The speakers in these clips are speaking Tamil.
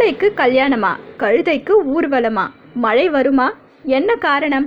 தவளைக்கு கல்யாணமா, கழுதைக்கு ஊர்வலமா, மழை வருமா? என்ன காரணம்?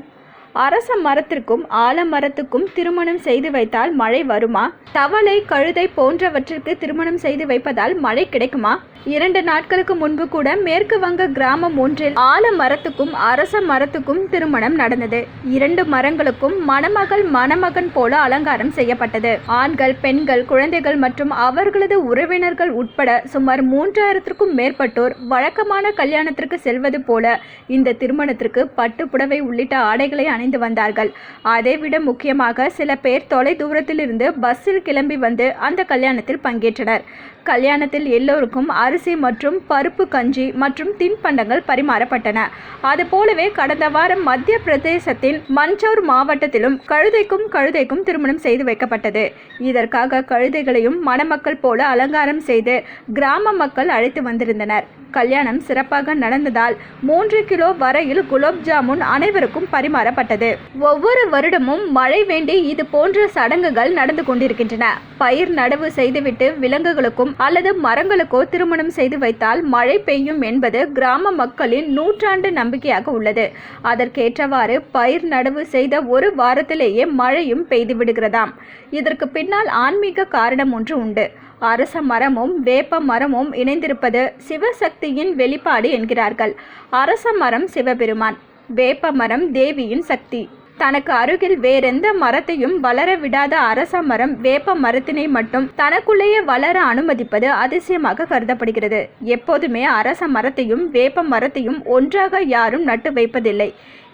அரச மரத்திற்கும் ஆலமரத்துக்கும் திருமணம் செய்து வைத்தால் மழை வருமா? தவளை, கழுதை போன்றவற்றிற்கு திருமணம் செய்து வைப்பதால் மழை கிடைக்குமா? 2 நாட்களுக்கு முன்பு கூட மேற்கு வங்க கிராமம் ஒன்றில் ஆலமரத்துக்கும் அரச மரத்துக்கும் திருமணம் நடந்தது. 2 மரங்களுக்கும் மணமகள் மணமகன் போல அலங்காரம் செய்யப்பட்டது. ஆண்கள், பெண்கள், குழந்தைகள் மற்றும் அவர்களது உறவினர்கள் உட்பட சுமார் 3000க்கும் மேற்பட்டோர் வழக்கமான கல்யாணத்திற்கு செல்வது போல இந்த திருமணத்திற்கு பட்டு புடவை உள்ளிட்ட ஆடைகளை அணிந்து வந்தார்கள். அதைவிட முக்கியமாக சில பேர் தொலை தூரத்திலிருந்து பஸ்ஸில் கிளம்பி வந்து அந்த கல்யாணத்தில் பங்கேற்றனர். கல்யாணத்தில் எல்லோருக்கும் அரிசி மற்றும் பருப்பு கஞ்சி மற்றும் தின்பண்டங்கள் பரிமாறப்பட்டன. அதுபோலவே கடந்த வாரம் மத்திய பிரதேசத்தின் மஞ்சோர் மாவட்டத்திலும் கழுதைக்கும் திருமணம் செய்து வைக்கப்பட்டது. இதற்காக கழுதைகளையும் மணமக்கள் போல அலங்காரம் செய்து கிராம மக்கள் அழைத்து வந்திருந்தனர். கல்யாணம் சிறப்பாக நடந்ததால் 3 கிலோ வரையில் குலோப் ஜாமுன் அனைவருக்கும் பரிமாறப்பட்டது. ஒவ்வொரு வருடமும் மழை வேண்டி இது போன்ற சடங்குகள் நடந்து கொண்டிருக்கின்றன. பயிர் நடவு செய்துவிட்டு விலங்குகளுக்கும் அல்லது மரங்களுக்கோ திருமணம் செய்து வைத்தால் மழை பெய்யும் என்பது கிராம மக்களின் நூற்றாண்டு நம்பிக்கையாக உள்ளது. அதற்கேற்றவாறு பயிர் நடவு செய்த ஒரு வாரத்திலேயே மழையும் பெய்து விடுகிறதாம். இதற்கு பின்னால் ஆன்மீக காரணம் ஒன்று உண்டு. அரச மரமும் வேப்ப மரமும் இணைந்திருப்பது சிவசக்தியின் வெளிப்பாடு என்கிறார்கள். அரச மரம் சிவபெருமான், வேப்ப மரம் தேவியின் சக்தி. தனக்கு அருகில் வேறெந்த மரத்தையும் வளர விடாத அரச மரம் வேப்ப மரத்தினை மட்டும் தனக்குள்ளேயே வளர அனுமதிப்பது அதிசயமாக கருதப்படுகிறது. எப்போதுமே அரச மரத்தையும் வேப்ப மரத்தையும் ஒன்றாக யாரும் நட்டு வைப்பதில்லை.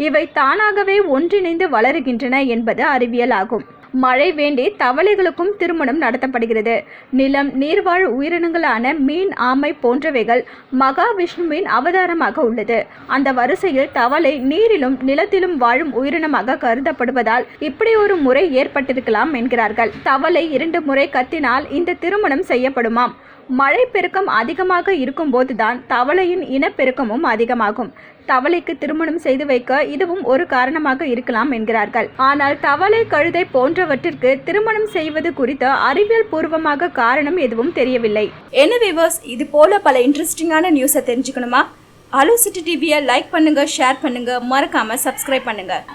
இவை தானாகவே ஒன்றிணைந்து வளருகின்றன என்பது அறிவியல் ஆகும். மழை வேண்டி தவளைகளுக்கும் திருமணம் நடத்தப்படுகிறது. நிலம், நீர்வாழ் உயிரினங்களான மீன், ஆமை போன்றவைகள் மகாவிஷ்ணுவின் அவதாரமாக உள்ளது. அந்த வரிசையில் தவளை நீரிலும் நிலத்திலும் வாழும் உயிரினமாக கருதப்படுவதால் இப்படி ஒரு முறை ஏற்பட்டிருக்கலாம் என்கிறார்கள். தவளை 2 முறை கத்தினால் இந்த திருமணம் செய்யப்படுமாம். மழை பெருக்கம் அதிகமாக இருக்கும் போதுதான் தவளையின் இனப்பெருக்கமும் அதிகமாகும். தவளைக்கு திருமணம் செய்து வைக்க இதுவும் ஒரு காரணமாக இருக்கலாம் என்கிறார்கள். ஆனால் தவளை, கழுதை போன்றவற்றிற்கு திருமணம் செய்வது குறித்த அறிவியல் பூர்வமாக காரணம் எதுவும் தெரியவில்லை. என்ன வியூவர்ஸ், இது போல பல இன்ட்ரெஸ்டிங்கான நியூஸை தெரிஞ்சுக்கணுமா? அலோ சிட்டி டிவியை லைக் பண்ணுங்க, ஷேர் பண்ணுங்க, மறக்காம சப்ஸ்கிரைப் பண்ணுங்க.